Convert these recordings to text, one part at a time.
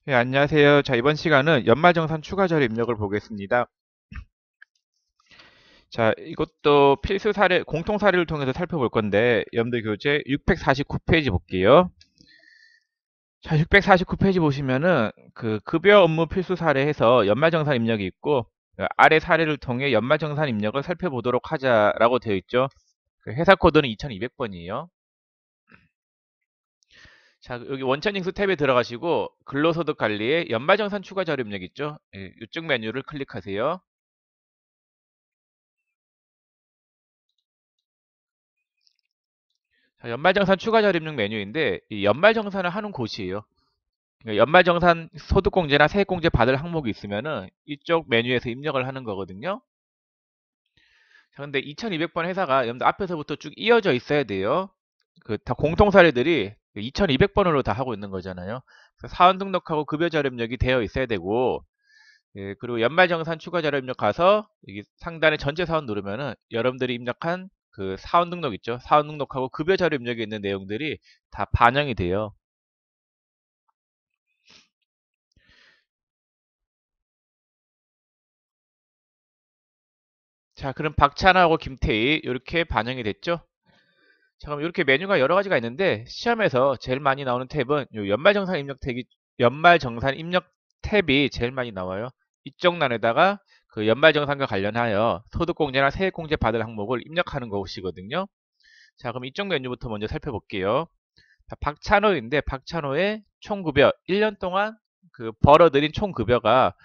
네, 안녕하세요. 자, 이번 시간은 연말정산 추가절 입력을 보겠습니다. 자, 이것도 필수 사례, 공통 사례를 통해서 살펴볼 건데, 연도 교재 649페이지 볼게요. 자, 649페이지 보시면은, 급여 업무 필수 사례 해서 연말정산 입력이 있고, 아래 사례를 통해 연말정산 입력을 살펴보도록 하자라고 되어 있죠. 회사 코드는 2200번이에요. 자, 여기 원천징수 탭에 들어가시고, 근로소득 관리에 연말정산 추가절 입력 있죠? 예, 이쪽 메뉴를 클릭하세요. 자, 연말정산 추가절 입력 메뉴인데 이 연말정산을 하는 곳이에요. 그러니까 연말정산 소득공제나 세액공제 받을 항목이 있으면은 이쪽 메뉴에서 입력을 하는 거거든요. 자, 근데 2200번 회사가 여러분들 앞에서부터 쭉 이어져 있어야 돼요. 다 공통 사례들이 2200번으로 다 하고 있는 거잖아요. 그래서 사원 등록하고 급여 자료 입력이 되어 있어야 되고, 예, 그리고 연말정산 추가 자료 입력 가서 여기 상단에 전체 사원 누르면은 여러분들이 입력한 그 사원 등록 있죠. 사원 등록하고 급여 자료 입력에 있는 내용들이 다 반영이 돼요. 자, 그럼 박찬하고 김태희 이렇게 반영이 됐죠? 자, 그럼 이렇게 메뉴가 여러 가지가 있는데 시험에서 제일 많이 나오는 탭은 요 연말정산 입력 탭이 제일 많이 나와요. 이쪽 난에다가 그 연말정산과 관련하여 소득공제나 세액공제 받을 항목을 입력하는 것이거든요. 자, 그럼 이쪽 메뉴부터 먼저 살펴볼게요. 자, 박찬호인데 박찬호의 총급여 1년 동안 그 벌어들인 총급여가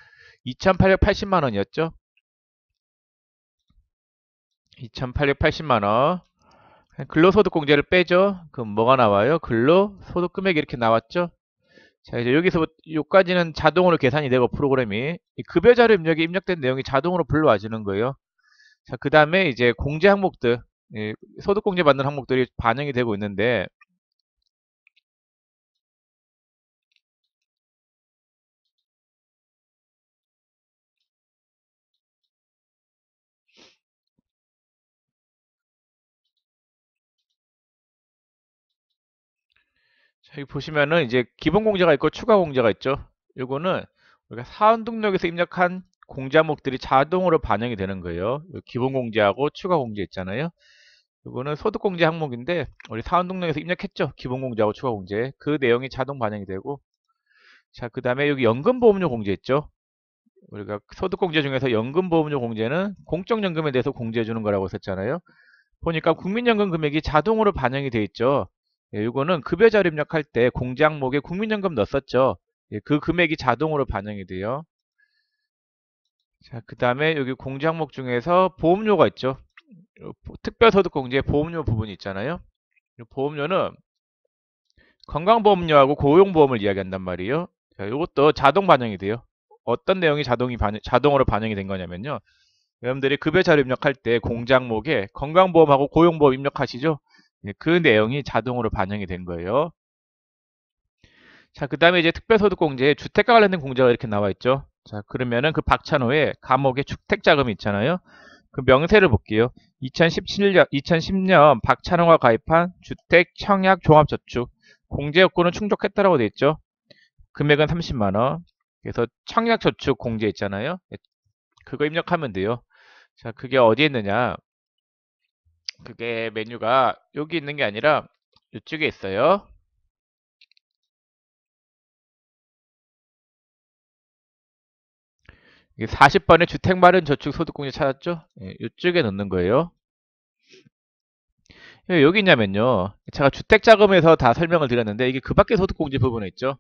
2,880만 원이었죠. 2,880만 원. 근로소득공제를 빼죠. 그럼 뭐가 나와요? 근로소득 금액이 이렇게 나왔죠. 자, 이제 여기서 여기까지는 자동으로 계산이 되고 프로그램이 이 급여 자료 입력에 입력된 내용이 자동으로 불러와주는 거예요. 자, 그 다음에 이제 공제 항목들, 소득공제 받는 항목들이 반영이 되고 있는데, 자, 여기 보시면은 이제 기본 공제가 있고 추가 공제가 있죠. 요거는 우리가 사원 등록에서 입력한 공제 항목들이 자동으로 반영이 되는 거예요. 요 기본 공제하고 추가 공제 있잖아요. 이거는 소득공제 항목인데 우리 사원등록에서 입력했죠. 기본공제하고 추가공제. 그 내용이 자동 반영이 되고 자, 그 다음에 여기 연금보험료 공제 있죠. 우리가 소득공제 중에서 연금보험료 공제는 공적연금에 대해서 공제해 주는 거라고 했었잖아요. 보니까 국민연금 금액이 자동으로 반영이 돼 있죠. 예, 이거는 급여자료 입력할 때 공제 항목에 국민연금 넣었었죠. 예, 그 금액이 자동으로 반영이 돼요. 자, 그 다음에 여기 공제 항목 중에서 보험료가 있죠. 특별소득공제 보험료 부분이 있잖아요. 이 보험료는 건강보험료하고 고용보험을 이야기한단 말이에요. 자, 이것도 자동 반영이 돼요. 어떤 내용이 자동으로 반영이 된 거냐면요. 여러분들이 급여자료 입력할 때 공제항목에 건강보험하고 고용보험 입력하시죠? 예, 그 내용이 자동으로 반영이 된 거예요. 자, 그 다음에 이제 특별소득공제에 주택과 관련된 공제가 이렇게 나와 있죠. 자, 그러면은 그 박찬호의 감옥에 주택자금이 있잖아요. 그 명세를 볼게요. 2010년 박찬호가 가입한 주택 청약 종합저축 공제 요건은 충족했다라고 돼 있죠. 금액은 30만 원. 그래서 청약저축 공제 있잖아요. 그거 입력하면 돼요. 자, 그게 어디에 있느냐? 그게 메뉴가 여기 있는 게 아니라 이쪽에 있어요. 이게 40번에 주택마련저축소득공제 찾았죠? 예, 이쪽에 넣는 거예요. 왜 여기 있냐면요. 제가 주택자금에서 다 설명을 드렸는데 이게 그 밖에 소득공제 부분에 있죠.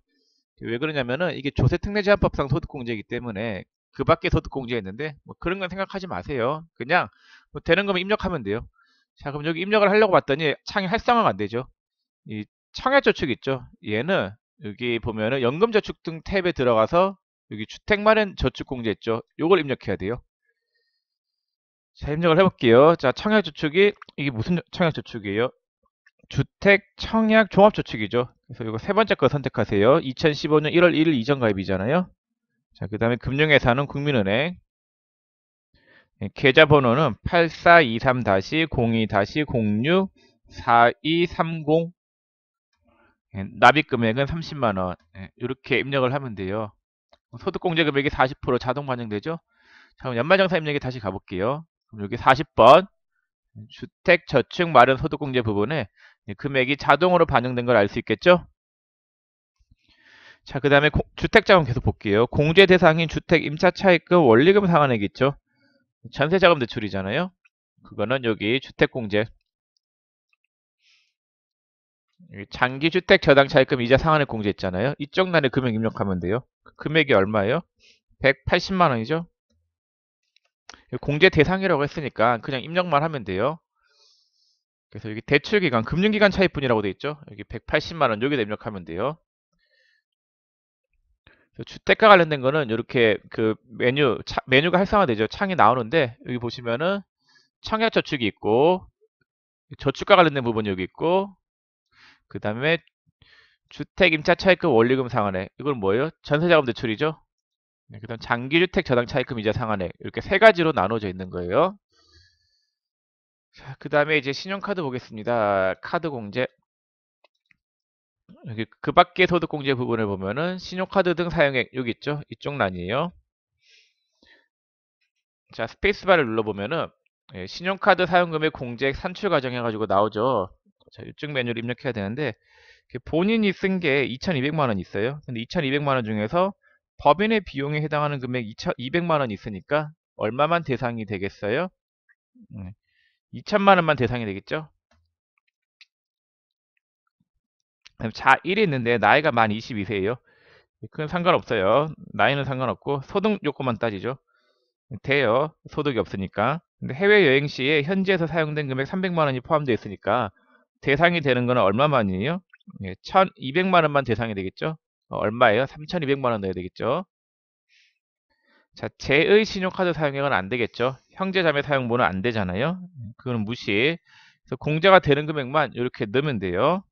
왜 그러냐면은 이게 조세특례제한법상 소득공제이기 때문에 그 밖에 소득공제가 있는데 뭐 그런 건 생각하지 마세요. 그냥 뭐 되는 거면 입력하면 돼요. 자, 그럼 여기 입력을 하려고 봤더니 창이 활성화가 안 되죠. 이 청약저축 있죠. 얘는 여기 보면은 연금저축 등 탭에 들어가서 여기 주택마련 저축공제 있죠. 요걸 입력해야 돼요. 자, 입력을 해볼게요. 자, 청약저축이 이게 무슨 청약저축이에요? 주택 청약 종합저축이죠. 그래서 이거 세 번째 거 선택하세요. 2015년 1월 1일 이전 가입이잖아요. 자, 그 다음에 금융회사는 국민은행. 예, 계좌번호는 8423-02-06-4230. 납입 금액은 30만 원. 이렇게 입력을 하면 돼요. 소득공제 금액이 40% 자동 반영되죠? 자, 그럼 연말정산 입력에 다시 가볼게요. 그럼 여기 40번 주택저축 마련 소득공제 부분에 금액이 자동으로 반영된 걸 알 수 있겠죠? 자, 그 다음에 주택자금 계속 볼게요. 공제 대상인 주택 임차 차입금 원리금 상환액 있죠? 전세자금 대출이잖아요. 그거는 여기 주택공제 장기주택 저당 차입금 이자 상환액 공제 있잖아요. 이쪽 난에 금액 입력하면 돼요. 금액이 얼마예요? 180만 원이죠. 공제 대상이라고 했으니까 그냥 입력만 하면 돼요. 그래서 여기 대출기간, 금융기간 차입분이라고 돼 있죠. 여기 180만 원 여기다 입력하면 돼요. 주택과 관련된 거는 이렇게 그 메뉴가 활성화되죠. 창이 나오는데 여기 보시면은 청약저축이 있고 저축과 관련된 부분이 여기 있고 그 다음에 주택 임차 차입금 원리금 상환액 이건 뭐예요? 전세자금 대출이죠. 그 다음 장기주택 저당 차입금 이자 상환액 이렇게 세 가지로 나눠져 있는 거예요. 그 다음에 이제 신용카드 보겠습니다. 카드 공제 여기 그 밖의 소득 공제 부분을 보면은 신용카드 등 사용액 여기 있죠. 이쪽 란이에요. 자, 스페이스바를 눌러보면은 신용카드 사용금액 공제액 산출 과정 해가지고 나오죠. 자, 이쪽 메뉴를 입력해야 되는데 본인이 쓴 게 2,200만 원 있어요. 근데 2,200만 원 중에서 법인의 비용에 해당하는 금액 2,200만 원 있으니까 얼마만 대상이 되겠어요? 2천만 원만 대상이 되겠죠? 자, 1이 있는데 나이가 만 22세예요. 그건 상관없어요. 나이는 상관없고 소득 요건만 따지죠. 돼요. 소득이 없으니까. 근데 해외여행 시에 현지에서 사용된 금액 300만 원이 포함되어 있으니까 대상이 되는 거는 얼마만이에요? 1,200만 원만 대상이 되겠죠? 얼마예요? 3,200만 원 넣어야 되겠죠? 자, 제의 신용카드 사용액은 안 되겠죠? 형제자매 사용본은 안 되잖아요? 그거는 무시. 그래서 공제가 되는 금액만 이렇게 넣으면 돼요.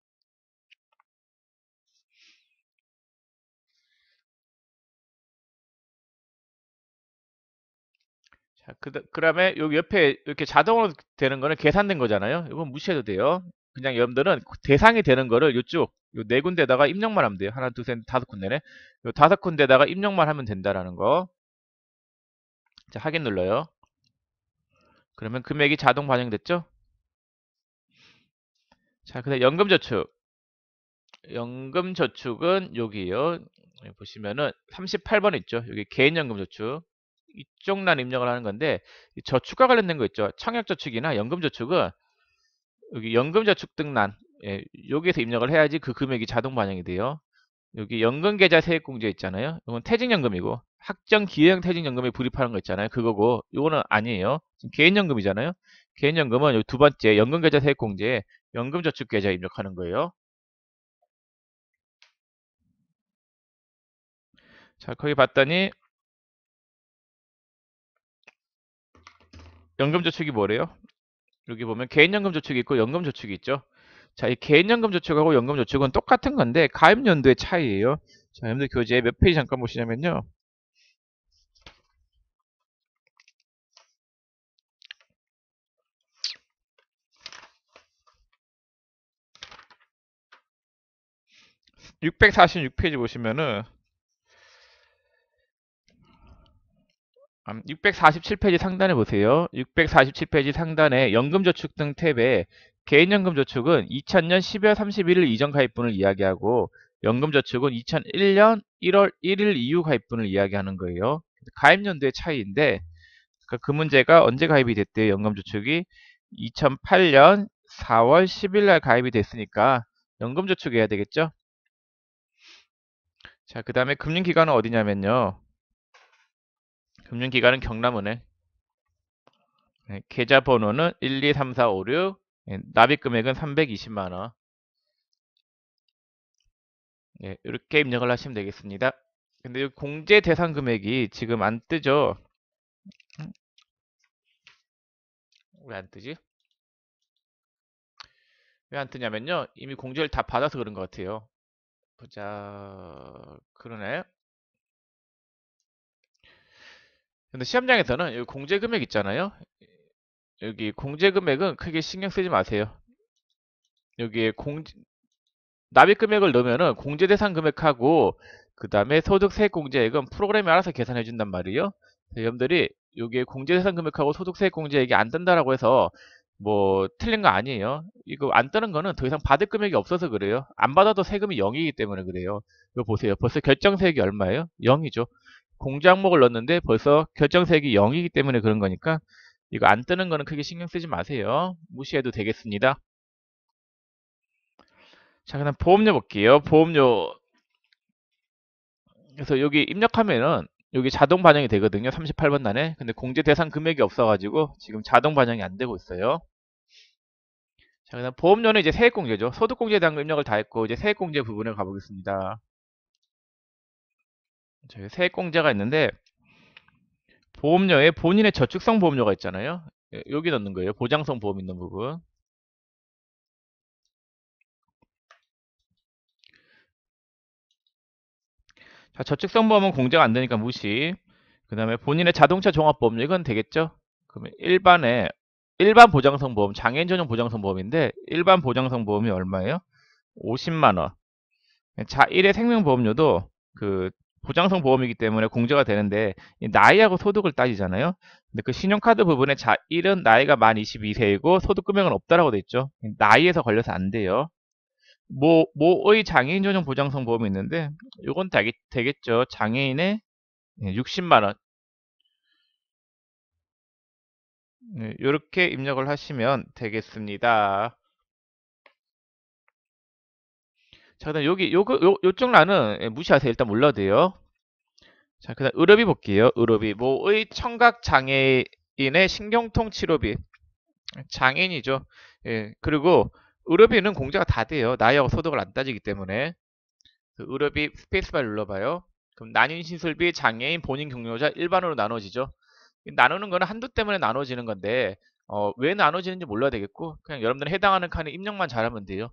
자, 그다음에 여기 옆에 이렇게 자동으로 되는 거는 계산된 거잖아요. 이건 무시해도 돼요. 그냥 여러분들은 대상이 되는 거를 이쪽 요 네 군데다가 입력만 하면 돼요. 하나, 둘, 셋, 다섯 군데네. 요 다섯 군데다가 입력만 하면 된다라는 거. 자, 확인 눌러요. 그러면 금액이 자동 반영됐죠? 자, 그다음 연금저축. 연금저축은 여기요. 여기 보시면은 38번 있죠. 여기 개인연금저축. 이쪽 란 입력을 하는 건데 이 저축과 관련된 거 있죠. 청약저축이나 연금저축은 여기 연금저축 등란 여기에서 입력을 해야지 그 금액이 자동 반영이 돼요. 여기 연금계좌 세액공제 있잖아요. 이건 퇴직연금이고 학정 기회형 퇴직연금에 불입하는 거 있잖아요. 그거고 이거는 아니에요. 지금 개인연금이잖아요. 개인연금은 여기 두 번째 연금계좌 세액공제에 연금저축계좌 입력하는 거예요. 자, 거기 봤더니 연금저축이 뭐래요? 여기 보면 개인연금저축이 있고 연금저축이 있죠. 자, 이 개인연금저축하고 연금저축은 똑같은 건데 가입연도의 차이예요. 자, 여러분들 교재 몇 페이지 잠깐 보시냐면요. 646페이지 보시면은 647페이지 상단에 보세요. 647페이지 상단에 연금저축 등 탭에 개인연금저축은 2000년 12월 31일 이전 가입분을 이야기하고 연금저축은 2001년 1월 1일 이후 가입분을 이야기하는 거예요. 가입연도의 차이인데 그 문제가 언제 가입이 됐대요? 연금저축이 2008년 4월 10일 날 가입이 됐으니까 연금저축 해야 되겠죠? 자, 그 다음에 금융기관은 어디냐면요. 금융기관은 경남은행. 계좌번호는 123456. 납입금액은 320만원. 이렇게 입력을 하시면 되겠습니다. 근데 이 공제 대상 금액이 지금 안 뜨죠? 왜 안 뜨지? 왜 안 뜨냐면요. 이미 공제를 다 받아서 그런 것 같아요. 보자. 그러네. 근데 시험장에서는 여기 공제 금액 있잖아요. 여기 공제 금액은 크게 신경 쓰지 마세요. 여기에 납입 금액을 넣으면은 공제 대상 금액하고 그 다음에 소득 세액 공제액은 프로그램이 알아서 계산해 준단 말이에요. 여러분들이 요게 공제 대상 금액하고 소득 세액 공제액이 안 뜬다라고 해서 뭐 틀린 거 아니에요. 이거 안 뜨는 거는 더 이상 받을 금액이 없어서 그래요. 안 받아도 세금이 0이기 때문에 그래요. 이거 보세요. 벌써 결정세액이 얼마예요? 0이죠. 공제 항목을 넣었는데 벌써 결정세액이 0이기 때문에 그런 거니까 이거 안 뜨는 거는 크게 신경 쓰지 마세요. 무시해도 되겠습니다. 자, 그다음 보험료 볼게요. 보험료. 그래서 여기 입력하면은 여기 자동 반영이 되거든요. 38번 단에. 근데 공제 대상 금액이 없어가지고 지금 자동 반영이 안 되고 있어요. 자, 그다음 보험료는 이제 세액공제죠. 소득공제에 대한 입력을 다 했고 이제 세액공제 부분에 가보겠습니다. 저희 세액공제가 있는데 보험료에 본인의 저축성 보험료가 있잖아요. 예, 여기 넣는 거예요. 보장성 보험 있는 부분. 자, 저축성 보험은 공제가 안 되니까 무시. 그 다음에 본인의 자동차 종합보험료 이건 되겠죠? 그러면 일반 보장성 보험, 장애인 전용 보장성 보험인데 일반 보장성 보험이 얼마예요? 50만 원. 자, 1회 생명보험료도 그 보장성 보험이기 때문에 공제가 되는데 이 나이하고 소득을 따지잖아요. 근데 그 신용카드 부분에 자 1은 나이가 만 22세이고 소득 금액은 없다라고 돼 있죠. 나이에서 걸려서 안 돼요. 모의 장애인 전용 보장성 보험이 있는데 이건 되겠죠. 장애인의 60만 원. 이렇게 입력을 하시면 되겠습니다. 자, 그다음 여기 요쪽 란은 무시하세요. 일단 몰라도 돼요. 자, 그다음 의료비 볼게요. 의료비 모의 청각 장애인의 신경통 치료비 장애인이죠. 예, 그리고 의료비는 공제가 다 돼요. 나이하고 소득을 안 따지기 때문에 그 의료비 스페이스바 눌러봐요. 그럼 난임 시술비 장애인 본인 경로자 일반으로 나눠지죠. 나누는 거는 한두 때문에 나눠지는 건데 왜 나눠지는지 몰라야 되겠고 그냥 여러분들 해당하는 칸에 입력만 잘하면 돼요.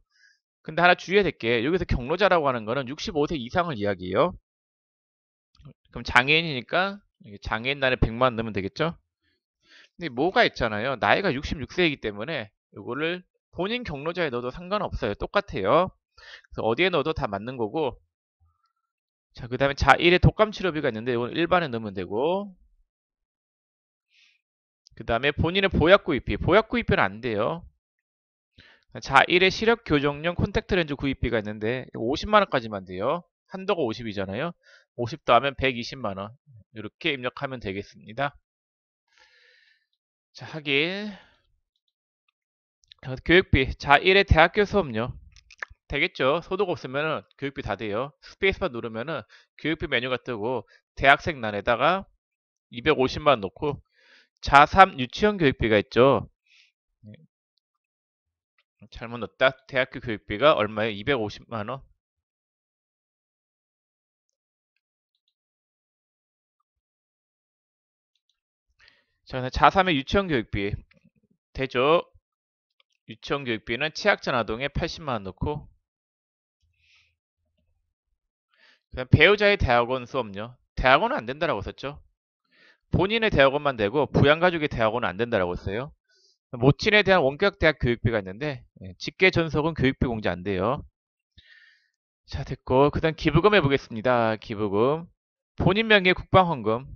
근데 하나 주의해야 될 게 여기서 경로자라고 하는 거는 65세 이상을 이야기해요. 그럼 장애인이니까 장애인 난에 100만 원 넣으면 되겠죠? 근데 뭐가 있잖아요. 나이가 66세이기 때문에 이거를 본인 경로자에 넣어도 상관없어요. 똑같아요. 그래서 어디에 넣어도 다 맞는 거고. 자, 그 다음에 자1의 독감 치료비가 있는데 이건 일반에 넣으면 되고. 그 다음에 본인의 보약 구입비. 보약 구입비는 안 돼요. 자1의 시력 교정용 콘택트 렌즈 구입비가 있는데 50만 원까지만 돼요. 한도가 50이잖아요. 50 더하면 120만 원. 이렇게 입력하면 되겠습니다. 자, 확인. 교육비. 자1의 대학교 수업료. 되겠죠. 소득 없으면 교육비 다 돼요. 스페이스바 누르면은 교육비 메뉴가 뜨고 대학생란에다가 250만 원 넣고 자3 유치원 교육비가 있죠. 잘못 넣었다. 대학교 교육비가 얼마예요? 250만 원. 자, 자3의 유치원 교육비 되죠. 유치원 교육비는 취약전 아동에 80만 원 넣고 그다음 배우자의 대학원 수업료. 대학원은 안 된다라고 썼죠. 본인의 대학원만 되고 부양가족의 대학원은 안 된다라고 했어요. 모친에 대한 원격 대학 교육비가 있는데 직계 전속은 교육비 공제 안 돼요. 자, 됐고 그다음 기부금 해보겠습니다. 기부금 본인 명의의 국방헌금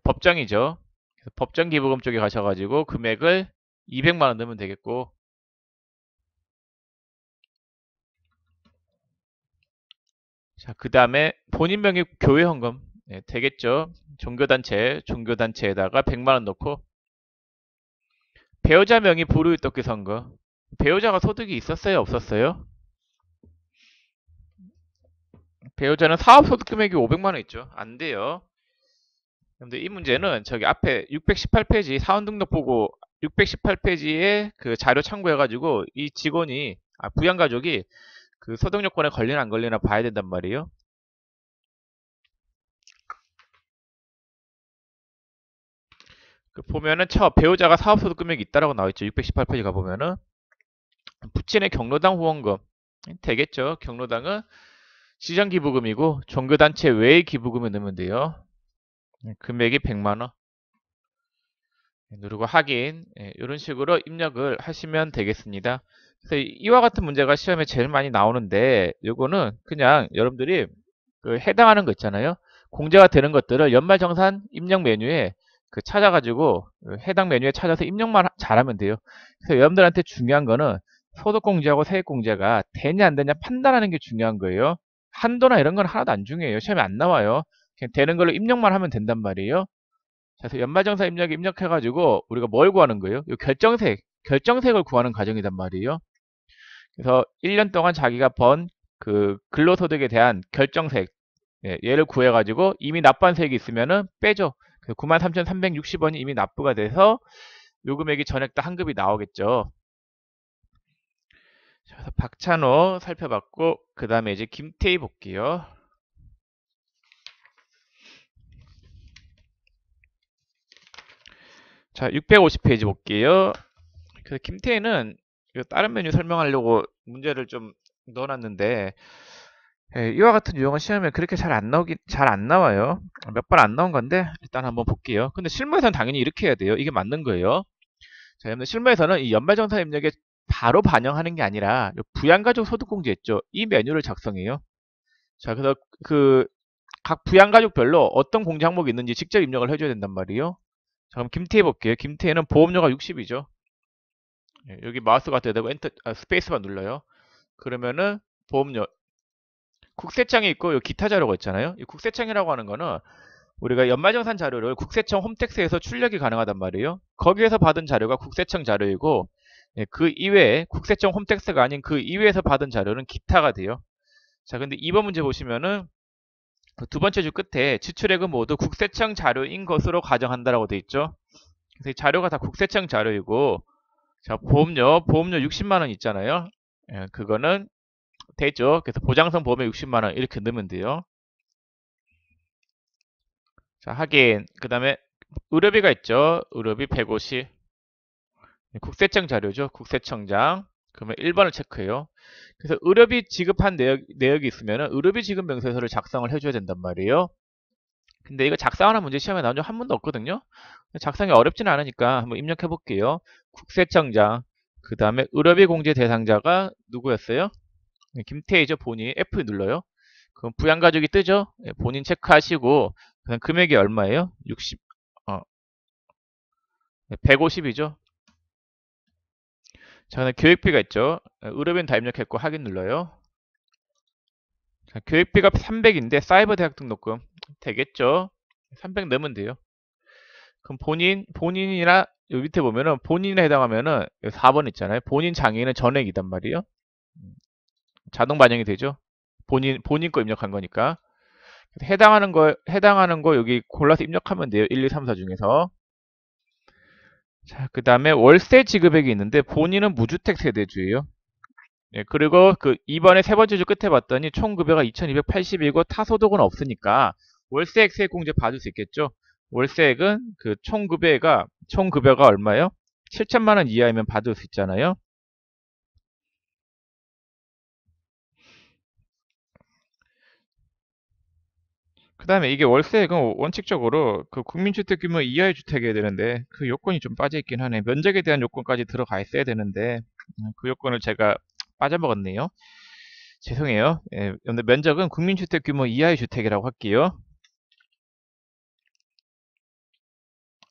법정이죠. 그래서 법정 기부금 쪽에 가셔가지고 금액을 200만 원 넣으면 되겠고 자, 그 다음에 본인 명의 교회 헌금 되겠죠. 종교단체에다가 100만 원 넣고 배우자 명의 불우유토끼 선거 배우자가 소득이 있었어요? 없었어요? 배우자는 사업소득 금액이 500만 원 있죠. 안 돼요. 근데 이 문제는 저기 앞에 618페이지 사원 등록 보고 618페이지에 그 자료 참고해가지고 이 직원이 부양가족이 그 소득 요건에 걸리나 안 걸리나 봐야 된단 말이에요. 그 보면은 배우자가 사업소득 금액이 있다라고 나와있죠. 618페이지 가보면은 부친의 경로당 후원금 되겠죠. 경로당은 시정기부금이고 종교단체 외의 기부금을 넣으면 돼요. 금액이 100만원 누르고 확인 이런 식으로 입력을 하시면 되겠습니다. 그래서 이와 같은 문제가 시험에 제일 많이 나오는데 요거는 그냥 여러분들이 그 해당하는 거 있잖아요. 공제가 되는 것들을 연말정산 입력 메뉴에 그 찾아가지고 그 해당 메뉴에 찾아서 입력만 잘하면 돼요. 그래서 여러분들한테 중요한 거는 소득공제하고 세액공제가 되냐 안 되냐 판단하는 게 중요한 거예요. 한도나 이런 건 하나도 안 중요해요. 시험에 안 나와요. 그냥 되는 걸로 입력만 하면 된단 말이에요. 그래서 연말정산 입력해가지고 우리가 뭘 구하는 거예요? 이 결정색을 구하는 과정이란 말이에요. 그래서 1년 동안 자기가 번 그 근로소득에 대한 결정색, 얘를 구해가지고 이미 납부한 세액이 있으면은 빼죠. 93,360원이 이미 납부가 돼서 요 금액이 전액 다 환급이 나오겠죠. 자, 그래서 박찬호 살펴봤고 그 다음에 이제 김태희 볼게요. 자, 650페이지 볼게요. 그래서 김태희는 이거 다른 메뉴 설명하려고 문제를 좀 넣어놨는데 이와 같은 유형은 시험에 그렇게 잘 안 나와요. 몇 번 안 나온 건데 일단 한번 볼게요. 근데 실무에서는 당연히 이렇게 해야 돼요. 이게 맞는 거예요. 자, 여러분 실무에서는 이 연말정산 입력에 바로 반영하는 게 아니라 부양가족 소득공제 있죠. 이 메뉴를 작성해요. 자, 그래서 그 각 부양가족별로 어떤 공제 항목이 있는지 직접 입력을 해줘야 된단 말이에요. 자, 그럼 김태희 볼게요. 김태희는 보험료가 60이죠. 여기 마우스가 되고 엔터 스페이스바 눌러요. 그러면은 보험료 국세청이 있고 요 기타 자료가 있잖아요. 이 국세청이라고 하는 거는 우리가 연말정산 자료를 국세청 홈택스에서 출력이 가능하단 말이에요. 거기에서 받은 자료가 국세청 자료이고 그 이외에 국세청 홈택스가 아닌 그 이외에서 받은 자료는 기타가 돼요. 자, 근데 이번 문제 보시면은 그두 번째 줄 끝에 지출액은 모두 국세청 자료인 것으로 가정한다라고 돼 있죠. 그래서 이 자료가 다 국세청 자료이고 자, 보험료 60만 원 있잖아요. 그거는 되죠. 그래서 보장성 보험료 60만 원 이렇게 넣으면 돼요. 자, 확인. 그 다음에 의료비가 있죠. 의료비 150. 국세청 자료죠. 국세청장. 그러면 1번을 체크해요. 그래서 의료비 지급한 내역이 있으면 의료비 지급 명세서를 작성을 해줘야 된단 말이에요. 근데 이거 작성하는 문제 시험에 나온 적 한 번도 없거든요. 작성이 어렵지는 않으니까 한번 입력해 볼게요. 국세청장. 그 다음에 의료비 공제 대상자가 누구였어요? 김태희죠. 본인 F 눌러요. 그럼 부양가족이 뜨죠. 본인 체크하시고 그다음 금액이 얼마예요? 60, 150이죠. 자, 그다음 교육비가 있죠. 의료비는 다 입력했고 확인 눌러요. 자, 교육비가 300인데 사이버 대학 등록금 되겠죠. 300 넣으면 돼요. 그럼 본인이나 여기 밑에 보면은 본인에 해당하면은 4번 있잖아요. 본인 장애인은 전액이단 말이에요. 자동 반영이 되죠. 본인 거 입력한 거니까. 해당하는 거 여기 골라서 입력하면 돼요. 1, 2, 3, 4 중에서. 자, 그 다음에 월세 지급액이 있는데 본인은 무주택 세대주예요. 그리고 그 이번에 세 번째 줄 끝에 봤더니 총 급여가 2,280이고 타소득은 없으니까 월세액 세액공제 받을 수 있겠죠. 월세액은 그 총 급여가 얼마예요? 7천만 원 이하이면 받을 수 있잖아요. 그 다음에 이게 월세액은 원칙적으로 그 국민주택 규모 이하의 주택이어야 되는데 그 요건이 좀 빠져있긴 하네. 면적에 대한 요건까지 들어가 있어야 되는데 그 요건을 제가 빠져먹었네요. 죄송해요. 근데 면적은 국민주택 규모 이하의 주택이라고 할게요.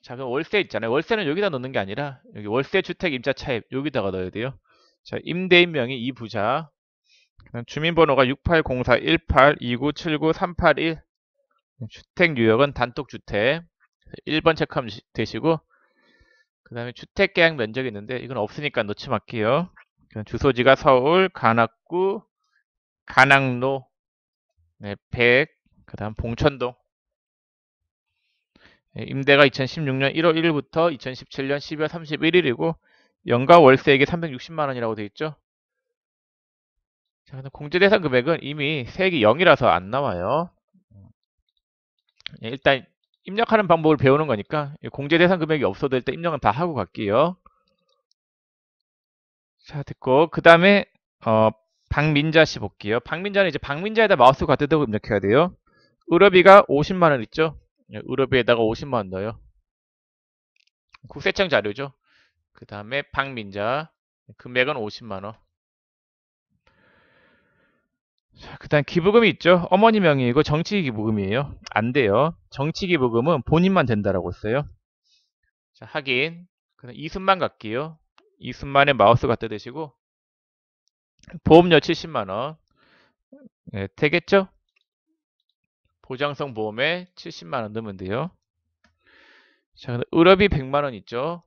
자, 그럼 월세 있잖아요. 월세는 여기다 넣는 게 아니라 여기 월세 주택 임차 차입 여기다가 넣어야 돼요. 자, 임대인 명의 이 부자. 그다음 주민번호가 6804-182979-381. 주택 유형은 단독주택. 1번 체크하면 되시고 그 다음에 주택계약 면적이 있는데 이건 없으니까 넣지 말게요. 주소지가 서울 관악구 관악로 100. 그 다음 봉천동. 임대가 2016년 1월 1일부터 2017년 12월 31일이고 연간 월세액이 360만 원이라고 되어 있죠. 자, 근데 공제 대상 금액은 이미 세액이 0이라서 안 나와요. 일단 입력하는 방법을 배우는 거니까 공제 대상 금액이 없어도 일단 입력은 다 하고 갈게요. 자, 됐고 그 다음에 박민자 씨 볼게요. 박민자는 이제 박민자에다 마우스 갖다 대고 입력해야 돼요. 의료비가 50만 원 있죠. 의료비에다가 50만 원 넣어요. 국세청 자료죠. 그 다음에 박민자 금액은 50만 원. 자, 그다음 기부금이 있죠. 어머니 명의이고 정치 기부금이에요. 안 돼요. 정치 기부금은 본인만 된다라고 했어요. 자, 확인. 그다음 이순만 갈게요. 이순만에 마우스 갖다 대시고 보험료 70만 원. 네, 되겠죠? 보장성 보험에 70만 원 넣으면 돼요. 자, 그다음 의료비 100만 원 있죠.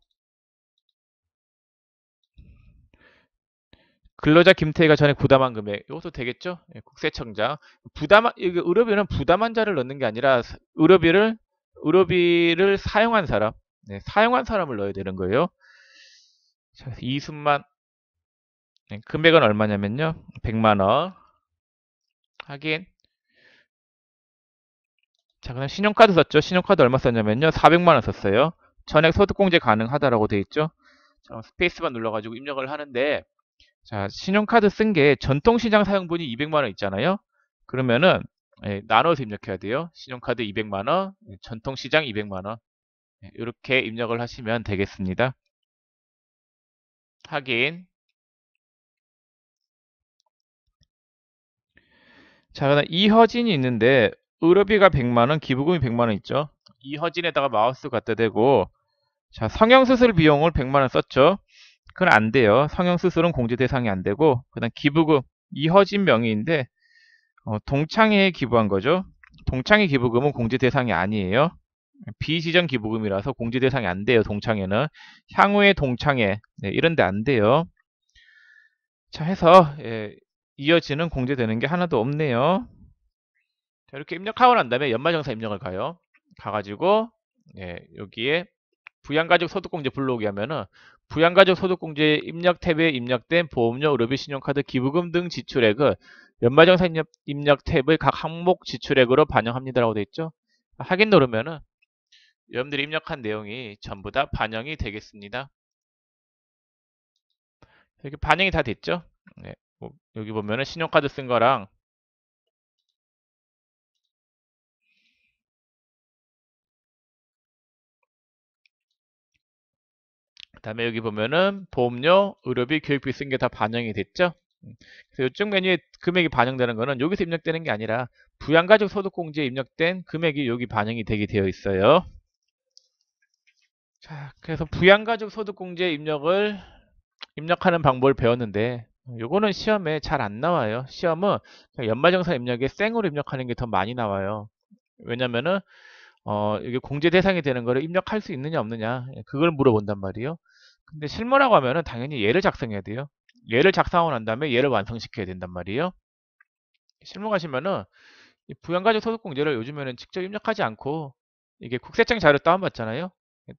근로자 김태희가 전에 부담한 금액 이것도 되겠죠? 예, 국세청장 부담한 이게 의료비는 부담한 자를 넣는 게 아니라 의료비를 사용한 사람, 네, 사용한 사람을 넣어야 되는 거예요. 자, 그래서 이순만 네, 금액은 얼마냐면요, 100만 원 확인. 자, 그다음 신용카드 썼죠? 신용카드 얼마 썼냐면요, 400만 원 썼어요. 전액 소득공제 가능하다라고 돼 있죠? 자, 스페이스바 눌러가지고 입력을 하는데, 자, 신용카드 쓴 게 전통시장 사용분이 200만 원 있잖아요. 그러면은 나눠서 입력해야 돼요. 신용카드 200만 원, 전통시장 200만 원. 이렇게 입력을 하시면 되겠습니다. 확인. 자, 그다음 이허진이 있는데 의료비가 100만 원, 기부금이 100만 원 있죠. 이허진에다가 마우스 갖다 대고, 자, 성형수술 비용을 100만 원 썼죠. 그건 안 돼요. 성형수술은 공제 대상이 안 되고, 그다음 기부금 이허진 명의인데 동창회에 기부한 거죠. 동창회 기부금은 공제 대상이 아니에요. 비지정 기부금이라서 공제 대상이 안 돼요. 동창회는 향후에 동창회 이런 데 안 돼요. 자, 해서 이어지는 공제되는 게 하나도 없네요. 자, 이렇게 입력하고 난 다음에 연말정산 입력을 가요. 가가지고 여기에 부양가족 소득공제 불러오게 하면은 부양가족 소득공제 입력 탭에 입력된 보험료, 의료비, 신용카드, 기부금 등 지출액을 연말정산 입력 탭의 각 항목 지출액으로 반영합니다라고 되어 있죠. 확인 누르면은 여러분들이 입력한 내용이 전부 다 반영이 되겠습니다. 이렇게 반영이 다 됐죠. 네, 뭐 여기 보면은 신용카드 쓴 거랑 그다음에 여기 보면은 보험료, 의료비, 교육비 쓴 게 다 반영이 됐죠. 그래서 이쪽 메뉴에 금액이 반영되는 거는 여기서 입력되는 게 아니라 부양가족 소득공제에 입력된 금액이 여기 반영이 되게 되어 있어요. 자, 그래서 부양가족 소득공제 입력하는 방법을 배웠는데 요거는 시험에 잘 안 나와요. 시험은 그냥 연말정산 입력에 생으로 입력하는 게 더 많이 나와요. 왜냐면은 이게 공제 대상이 되는 거를 입력할 수 있느냐 없느냐 그걸 물어본단 말이에요. 근데 실무라고 하면은 당연히 얘를 작성해야 돼요. 얘를 작성하고 난 다음에 얘를 완성시켜야 된단 말이에요. 실무 가시면은 이 부양가족 소득공제를 요즘에는 직접 입력하지 않고 이게 국세청 자료 다운받잖아요.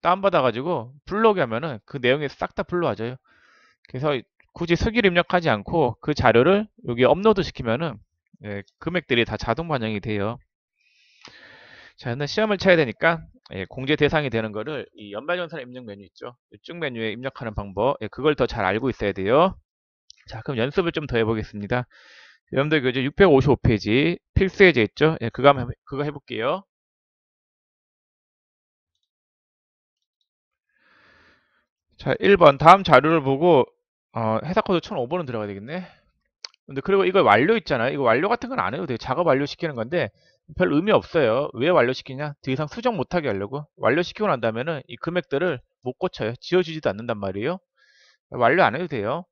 다운받아가지고 불러오게 하면은 그 내용이 싹 다 불러와져요. 그래서 굳이 수기를 입력하지 않고 그 자료를 여기 업로드 시키면은 금액들이 다 자동 반영이 돼요. 자, 근데 시험을 쳐야 되니까 공제 대상이 되는 거를 이 연말정산 입력 메뉴 있죠. 이쪽 메뉴에 입력하는 방법, 그걸 더 잘 알고 있어야 돼요. 자, 그럼 연습을 좀 더 해보겠습니다. 여러분들 그 655페이지 필수 예제 있죠? 그거 해볼게요. 자, 1번 다음 자료를 보고 회사 코드 1005번은 들어가야 되겠네. 근데 그리고 이거 완료 있잖아요. 이거 완료 같은 건 안 해도 돼요. 작업 완료시키는 건데 별 의미 없어요. 왜 완료시키냐? 더 이상 수정 못하게 하려고. 완료시키고 난 다음에는 이 금액들을 못 고쳐요. 지워주지도 않는단 말이에요. 완료 안 해도 돼요.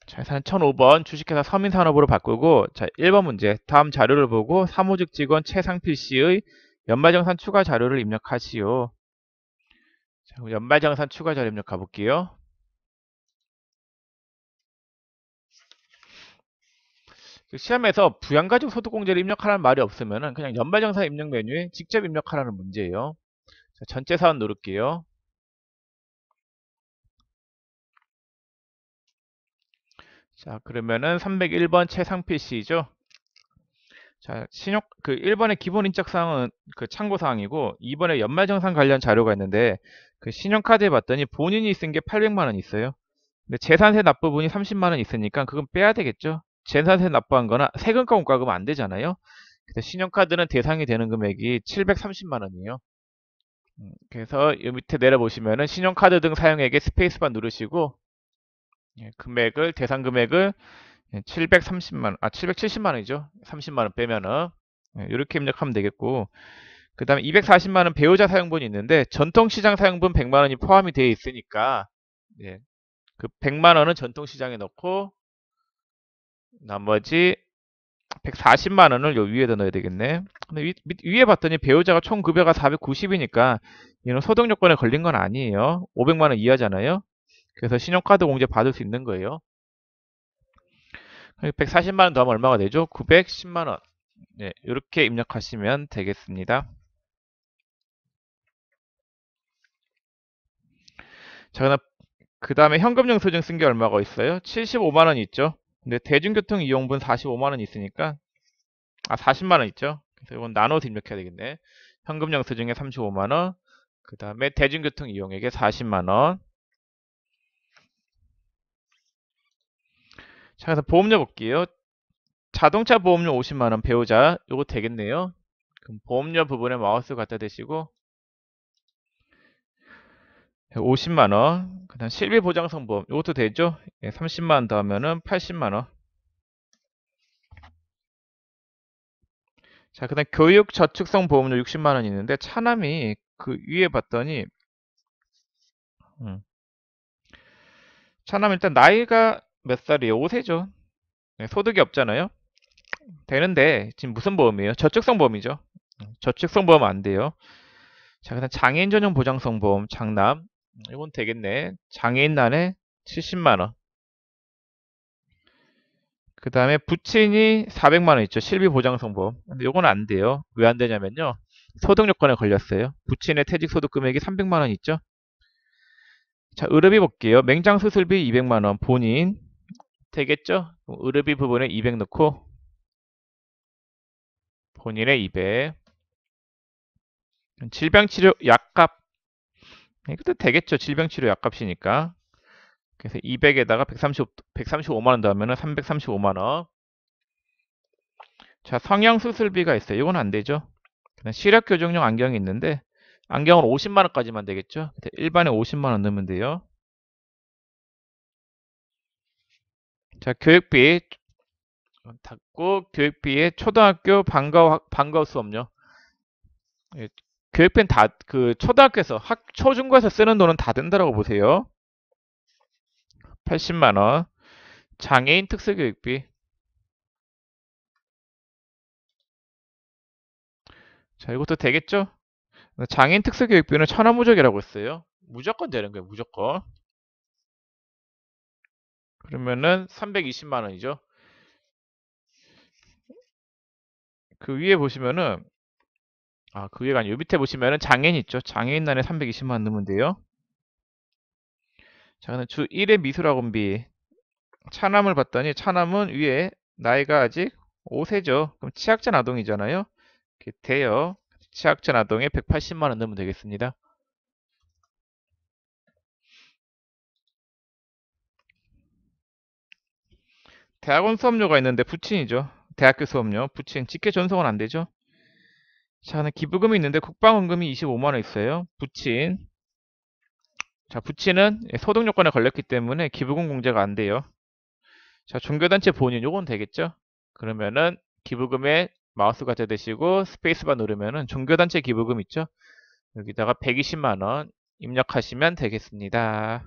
자, 1005번 주식회사 서민산업으로 바꾸고, 자, 1번 문제. 다음 자료를 보고 사무직 직원 최상필 씨의 연말정산 추가 자료를 입력하시오. 자, 그럼 연말정산 추가 자료 입력 가볼게요. 시험에서 부양가족 소득공제를 입력하라는 말이 없으면 그냥 연말정산 입력 메뉴에 직접 입력하라는 문제예요. 자, 전체 사원 누를게요. 자, 그러면은 301번 최상필 씨죠. 자, 1번의 기본 인적사항은 그 참고사항이고 2번에 연말정산 관련 자료가 있는데 그 신용카드에 봤더니 본인이 쓴 게 800만 원 있어요. 근데 재산세 납부분이 30만 원 있으니까 그건 빼야 되겠죠. 재산세 납부한 거나 세금과 공과금은 안 되잖아요. 그래서 신용카드는 대상이 되는 금액이 730만 원이에요. 그래서 이 밑에 내려보시면은 신용카드 등 사용액에 스페이스바 누르시고 예, 금액을 대상 금액을 730만 770만 원이죠. 30만 원 빼면은 이렇게 입력하면 되겠고 그다음에 240만 원 배우자 사용분이 있는데 전통시장 사용분 100만 원이 포함이 되어 있으니까 예, 그 100만 원은 전통시장에 넣고 나머지 140만 원을 요 위에다 넣어야 되겠네. 근데 위에 봤더니 배우자가 총 급여가 490이니까 이는 소득 요건에 걸린 건 아니에요. 500만 원 이하잖아요. 그래서 신용카드 공제 받을 수 있는 거예요. 140만 원 더하면 얼마가 되죠? 910만 원. 네, 이렇게 입력하시면 되겠습니다. 자, 그 다음에 현금 영수증 쓴 게 얼마가 있어요? 75만 원 있죠? 근데 대중교통 이용분 45만 원 있으니까 40만 원 있죠? 그래서 이건 나눠서 입력해야 되겠네. 현금 영수증에 35만 원, 그 다음에 대중교통 이용액에 40만 원. 자, 그래서 보험료 볼게요. 자동차 보험료 50만 원 배우자 요거 되겠네요. 그럼 보험료 부분에 마우스 갖다 대시고 50만 원. 그 다음 실비보장성보험 요것도 되죠? 30만 원 더하면은 80만 원. 자, 그 다음 교육저축성보험료 60만 원 있는데 차남이 그 위에 봤더니 차남 일단 나이가 몇 살이에요? 5세죠. 소득이 없잖아요. 되는데 지금 무슨 보험이에요? 저축성 보험이죠. 저축성 보험 안 돼요. 자, 그다음 장애인 전용 보장성 보험 장남. 이건 되겠네. 장애인 난에 70만 원. 그다음에 부친이 400만 원 있죠. 실비 보장성 보험. 근데 이건 안 돼요. 왜 안 되냐면요. 소득 요건에 걸렸어요. 부친의 퇴직 소득 금액이 300만 원 있죠. 자, 의료비 볼게요. 맹장 수술비 200만 원 본인 되겠죠? 의료비 부분에 200 넣고 본인의 200. 질병치료 약값 이것도 되겠죠. 질병치료 약값이니까. 그래서 200에다가 135만 원 더하면 335만 원. 자, 성형수술비가 있어요. 이건 안 되죠. 그다음 시력교정용 안경이 있는데 안경은 50만 원까지만 되겠죠. 일반에 50만 원 넣으면 돼요. 자, 교육비 닫고 교육비에 초등학교 방과후 수업료. 예, 교육비는 다 그 초등학교에서 초중고에서 쓰는 돈은 다 된다라고 보세요. 80만 원. 장애인 특수교육비. 자, 이것도 되겠죠? 장애인 특수교육비는 천하무적이라고 했어요. 무조건 되는 거예요, 무조건. 그러면은 320만 원이죠. 그 위에 보시면은, 그 위에가 아니고, 요 밑에 보시면은 장애인 있죠. 장애인 난에 320만 원 넣으면 돼요. 자, 그럼 주 1회 미술학원비. 차남을 봤더니, 차남은 위에 나이가 아직 5세죠. 그럼 취약전 아동이잖아요. 이렇게 돼요. 취약전 아동에 180만 원 넣으면 되겠습니다. 대학원 수업료가 있는데 부친이죠. 대학교 수업료. 부친. 직계 전송은 안 되죠. 자, 기부금이 있는데 국방원금이 25만 원 있어요. 부친. 자, 부친은 소득 요건에 걸렸기 때문에 기부금 공제가 안 돼요. 자, 종교단체 본인 요건 되겠죠? 그러면은 기부금에 마우스 갖다 대시고 스페이스바 누르면은 종교단체 기부금 있죠? 여기다가 120만 원 입력하시면 되겠습니다.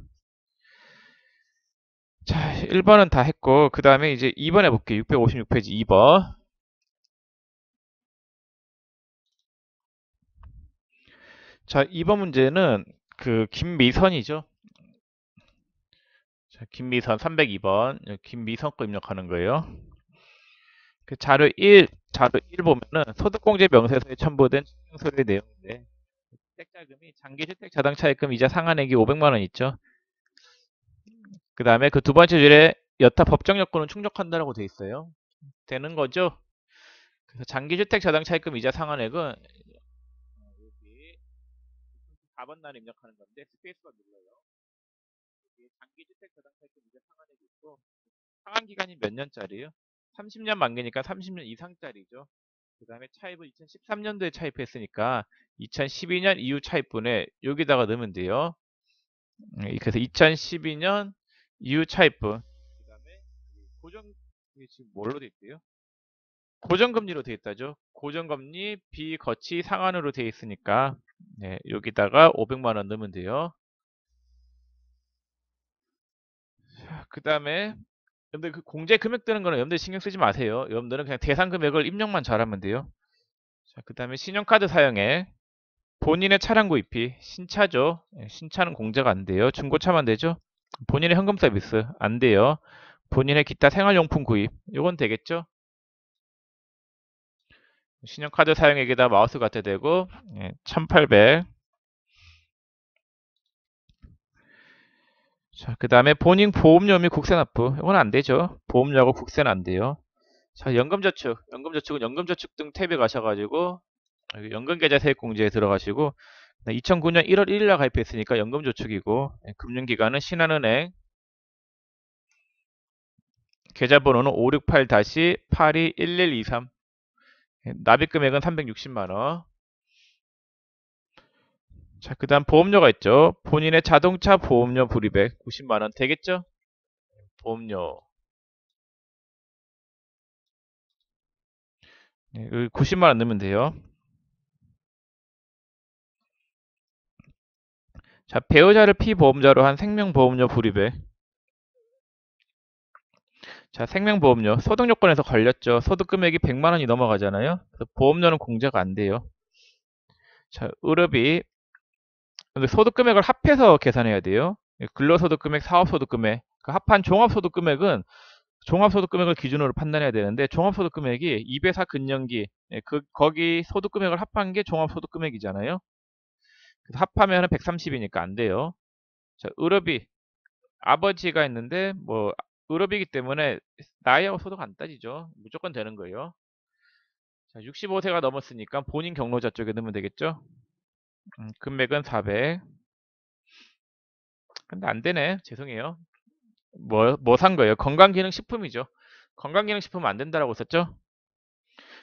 자, 1번은 다 했고 그 다음에 이제 2번 해볼게요. 656페이지 2번. 자, 2번 문제는 그 김미선이죠. 자, 김미선 302번. 김미선 거 입력하는 거예요. 그 자료 1 보면은 소득공제 명세서에 첨부된 증명서의 내용인데 주택자금이 장기주택 자동차입금 이자 상환액이 500만 원 있죠. 그 다음에 그 두 번째 줄에 여타 법정 요건은 충족한다라고 돼 있어요. 되는 거죠. 그래서 장기주택 자동차입금 이자 상환액은 여기 4번 날 입력하는 건데 스페이스바 눌러요. 여기 장기주택 자동차입금 이자 상환액이 있고 상환 기간이 몇 년짜리예요? 30년 만기니까 30년 이상짜리죠. 그 다음에 차입은 2013년도에 차입했으니까 2012년 이후 차입분에 여기다가 넣으면 돼요. 그래서 2012년 이후 차입분. 그 다음에 고정, 이게 지금 뭘로 돼 있대요? 고정금리로 돼 있다죠. 고정금리 비거치 상한으로 돼 있으니까 네, 여기다가 500만 원 넣으면 돼요. 그 다음에 여러분들 그 공제 금액 드는 거는 여러분들 신경 쓰지 마세요. 여러분들은 그냥 대상 금액을 입력만 잘하면 돼요. 자, 그 다음에 신용카드 사용액, 본인의 차량 구입비, 신차죠. 예, 신차는 공제가 안 돼요. 중고차만 되죠. 본인의 현금 서비스 안 돼요. 본인의 기타 생활용품 구입, 이건 되겠죠. 신용카드 사용액에다 마우스 갖다 대고 1800. 자, 그 다음에 본인 보험료 및 국세 납부, 이건 안 되죠. 보험료하고 국세는 안 돼요. 자, 연금저축, 연금저축은 연금저축 등 탭에 가셔가지고 여기 연금계좌세액공제에 들어가시고 2009년 1월 1일 날 가입했으니까 연금저축이고 금융기관은 신한은행, 계좌번호는 568-821123, 납입금액은 360만원. 자, 그 다음 보험료가 있죠. 본인의 자동차 보험료 불입액 90만원 되겠죠? 보험료 90만원 넣으면 돼요. 자, 배우자를 피보험자로 한 생명보험료 불입액. 자, 생명보험료 소득요건에서 걸렸죠. 소득금액이 100만원이 넘어가잖아요. 그래서 보험료는 공제가 안 돼요. 자, 의료비, 근데 소득금액을 합해서 계산해야 돼요. 근로소득금액, 사업소득금액, 그 합한 종합소득금액은 종합소득금액을 기준으로 판단해야 되는데 종합소득금액이 2배4 근년기, 거기 소득금액을 합한 게 종합소득금액이잖아요. 그래서 합하면 130이니까 안 돼요. 자, 의료비, 아버지가 있는데 뭐 의료비이기 때문에 나이하고 소득 안 따지죠. 무조건 되는 거예요. 자, 65세가 넘었으니까 본인 경로자 쪽에 넣으면 되겠죠. 금액은 400. 근데 안 되네. 죄송해요. 뭐 산 거예요? 건강기능식품이죠. 건강기능식품 안 된다라고 썼죠?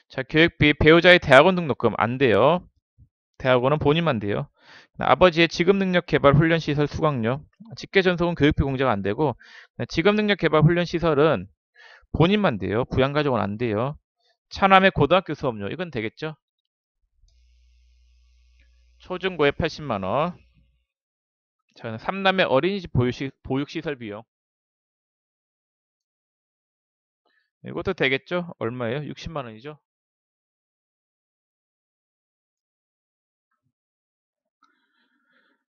자, 교육비, 배우자의 대학원 등록금 안 돼요. 대학원은 본인만 돼요. 아버지의 직업능력개발훈련시설 수강료, 직계전속은 교육비 공제가 안 되고, 직업능력개발훈련시설은 본인만 돼요. 부양가족은 안 돼요. 차남의 고등학교 수업료, 이건 되겠죠? 초중고에 80만원. 자, 삼남의 어린이집 보육시설 비용. 이것도 되겠죠? 얼마예요? 60만원이죠?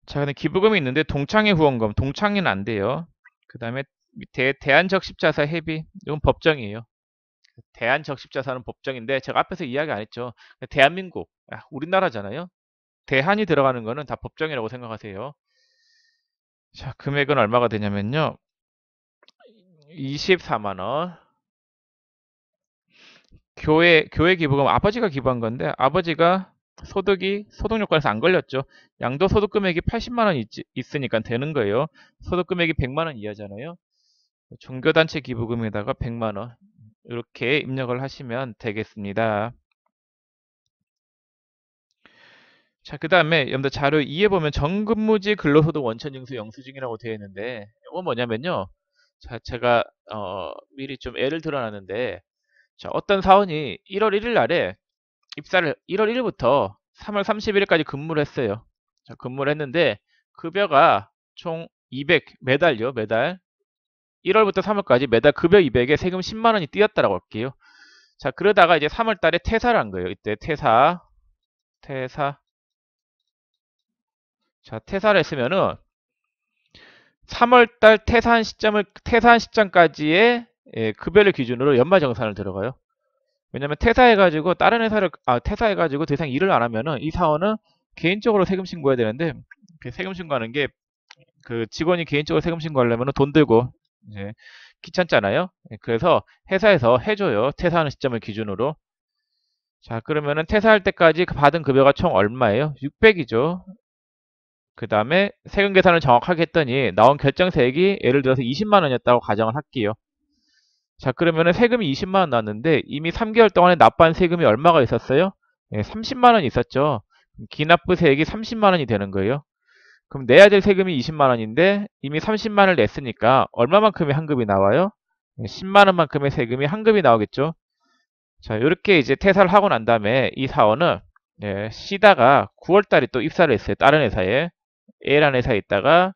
자, 근데 기부금이 있는데 동창회 후원금, 동창회는 안 돼요. 그 다음에 밑에 대한적십자사 회비, 이건 법정이에요. 대한적십자사는 법정인데 제가 앞에서 이야기 안 했죠. 대한민국, 우리나라잖아요. 대한이 들어가는 거는 다 법정이라고 생각하세요. 자, 금액은 얼마가 되냐면요. 24만원. 교회 기부금, 아버지가 기부한 건데 아버지가 소득요건에서 안 걸렸죠. 양도소득 금액이 80만원 있으니까 되는 거예요. 소득 금액이 100만원 이하잖아요. 종교단체 기부금에다가 100만원 이렇게 입력을 하시면 되겠습니다. 자, 그 다음에 여러분들 자료 2에 보면 정근무지 근로소득 원천징수 영수증이라고 되어 있는데 이건 뭐냐면요. 자, 제가 미리 좀 예를 들어놨는데 자, 어떤 사원이 1월 1일 날에 입사를 1월 1일부터 3월 31일까지 근무를 했어요. 자, 근무를 했는데 급여가 총 200 매달요. 매달 1월부터 3월까지 매달 급여 200에 세금 10만 원이 띄었다라고 할게요. 자, 그러다가 이제 3월 달에 퇴사를 한 거예요. 이때 퇴사. 자, 퇴사를 했으면은 3월 달 퇴사한 시점까지의 급여를 기준으로 연말정산을 들어가요. 왜냐면 퇴사해가지고 다른 회사를 퇴사해가지고 더 이상 일을 안 하면은 이 사원은 개인적으로 세금 신고해야 되는데 그 세금 신고하는 게 그 직원이 개인적으로 세금 신고하려면 돈 들고 이제 귀찮잖아요. 그래서 회사에서 해줘요. 퇴사하는 시점을 기준으로. 자, 그러면은 퇴사할 때까지 받은 급여가 총 얼마예요? 600이죠. 그 다음에 세금 계산을 정확하게 했더니 나온 결정세액이 예를 들어서 20만 원이었다고 가정을 할게요. 자, 그러면은 세금이 20만 원 나왔는데 이미 3개월 동안에 납부한 세금이 얼마가 있었어요? 예, 30만 원 있었죠. 기납부세액이 30만 원이 되는 거예요. 그럼 내야 될 세금이 20만 원인데 이미 30만 원을 냈으니까 얼마만큼의 환급이 나와요? 10만 원만큼의 세금이 환급이 나오겠죠. 자, 이렇게 이제 퇴사를 하고 난 다음에 이 사원은 쉬다가 9월 달에 또 입사를 했어요. 다른 회사에. A라는 회사에 있다가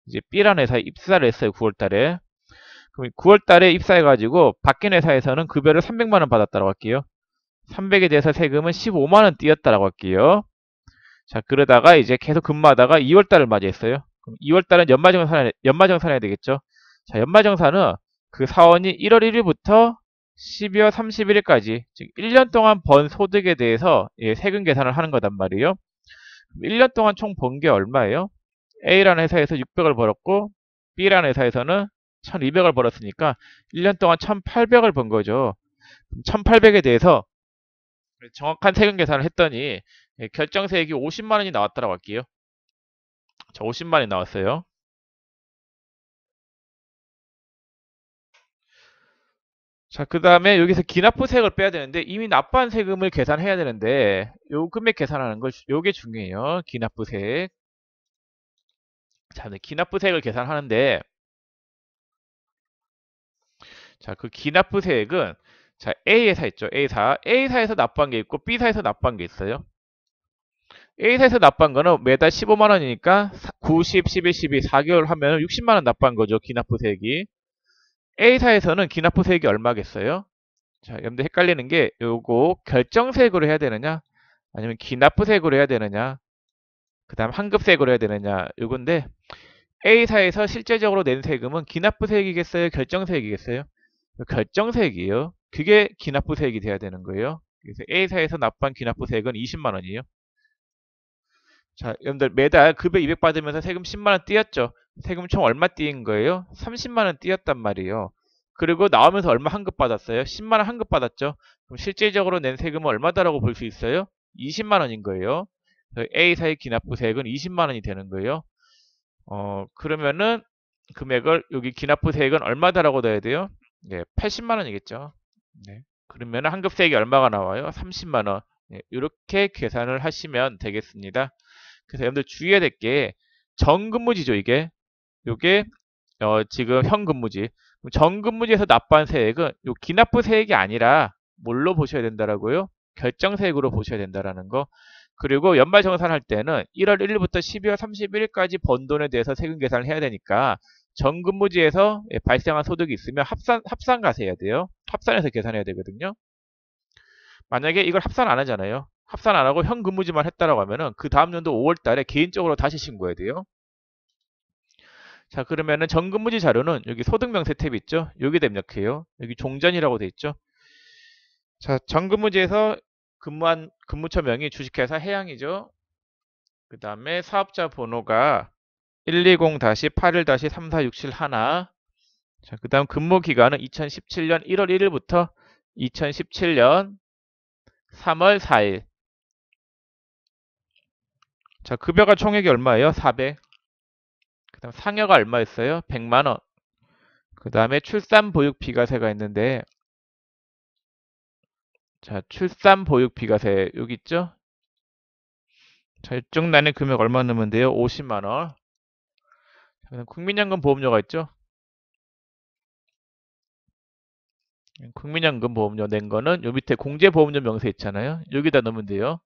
이제 B라는 회사에 입사를 했어요. 9월 달에. 그럼 9월 달에 입사해가지고 바뀐 회사에서는 급여를 300만 원 받았다고 할게요. 300에 대해서 세금은 15만 원 띄었다라고 할게요. 자, 그러다가 이제 계속 근무하다가 2월 달을 맞이했어요. 그럼 2월 달은 연마정산해야 되겠죠. 자, 연마정산은 그 사원이 1월 1일부터 12월 31일까지, 즉 1년 동안 번 소득에 대해서 세금 계산을 하는 거단 말이에요. 1년 동안 총 번 게 얼마예요? A라는 회사에서 600을 벌었고 B라는 회사에서는 1200을 벌었으니까 1년 동안 1800을 번 거죠. 1800에 대해서 정확한 세금 계산을 했더니 결정세액이 50만 원이 나왔다고 할게요. 자, 50만 원이 나왔어요. 자, 그 다음에 여기서 기납부세액을 빼야 되는데 이미 납부한 세금을 계산해야 되는데 요 금액 계산하는 걸 요게 중요해요. 기납부세액. 자, 네, 기납부세액을 계산하는데 자, 그 기납부세액은 자, A회사 있죠. A사. A사에서 납부한 게 있고 B사에서 납부한 게 있어요. A사에서 납부한 거는 매달 15만 원이니까 90, 11, 12, 4개월 하면 60만 원 납부한 거죠. 기납부세액이. A사에서는 기납부세액이 얼마겠어요? 자, 여러분들 헷갈리는 게 요거 결정세액으로 해야 되느냐 아니면 기납부세액으로 해야 되느냐 그 다음 환급세액으로 해야 되느냐 요건데 A사에서 실제적으로 낸 세금은 기납부세액이겠어요? 결정세액이겠어요? 결정세액이에요. 그게 기납부세액이 돼야 되는 거예요. 그래서 A사에서 납부한 기납부세액은 20만 원이에요. 자, 여러분들 매달 급여 200 받으면서 세금 10만 원 띄었죠? 세금 총 얼마 띄인 거예요? 30만 원 띄었단 말이에요. 그리고 나오면서 얼마 환급 받았어요? 10만 원 환급 받았죠? 그럼 실질적으로 낸 세금은 얼마다라고 볼 수 있어요? 20만 원인 거예요. A사의 기납부세액은 20만 원이 되는 거예요. 그러면은 금액을 여기 기납부세액은 얼마다라고 넣어야 돼요? 네, 80만 원이겠죠. 네. 그러면 환급세액이 얼마가 나와요? 30만 원. 네, 이렇게 계산을 하시면 되겠습니다. 그래서 여러분들 주의해야 될 게 정근무지죠, 이게. 요게 지금 현근무지. 정근무지에서 납부한 세액은 요 기납부세액이 아니라 뭘로 보셔야 된다라고요? 결정세액으로 보셔야 된다라는 거. 그리고 연말정산할 때는 1월 1일부터 12월 31일까지 번 돈에 대해서 세금 계산을 해야 되니까 정근무지에서 발생한 소득이 있으면 합산가세 해야 돼요. 합산해서 계산해야 되거든요. 만약에 이걸 합산 안 하잖아요. 합산 안 하고 현근무지만 했다라고 하면은 그 다음 연도 5월 달에 개인적으로 다시 신고해야 돼요. 자, 그러면은 정근무지 자료는 여기 소득명세 탭 있죠? 여기다 입력해요. 여기 종전이라고 돼 있죠? 자, 정근무지에서 근무한 근무처명이 주식회사 해양이죠. 그 다음에 사업자 번호가 120-81-34671. 자, 그 다음 근무 기간은 2017년 1월 1일부터 2017년 3월 4일. 자, 급여가 총액이 얼마예요? 400. 그 다음 상여가 얼마였어요? 100만 원. 그 다음에 출산보육비과세가 있는데 자, 출산보육비과세 여기 있죠? 자, 이쪽 라인에 금액 얼마 넣으면 돼요? 50만 원. 그다음 국민연금 보험료가 있죠? 국민연금 보험료 낸 거는 요 밑에 공제보험료 명세 있잖아요. 여기다 넣으면 돼요.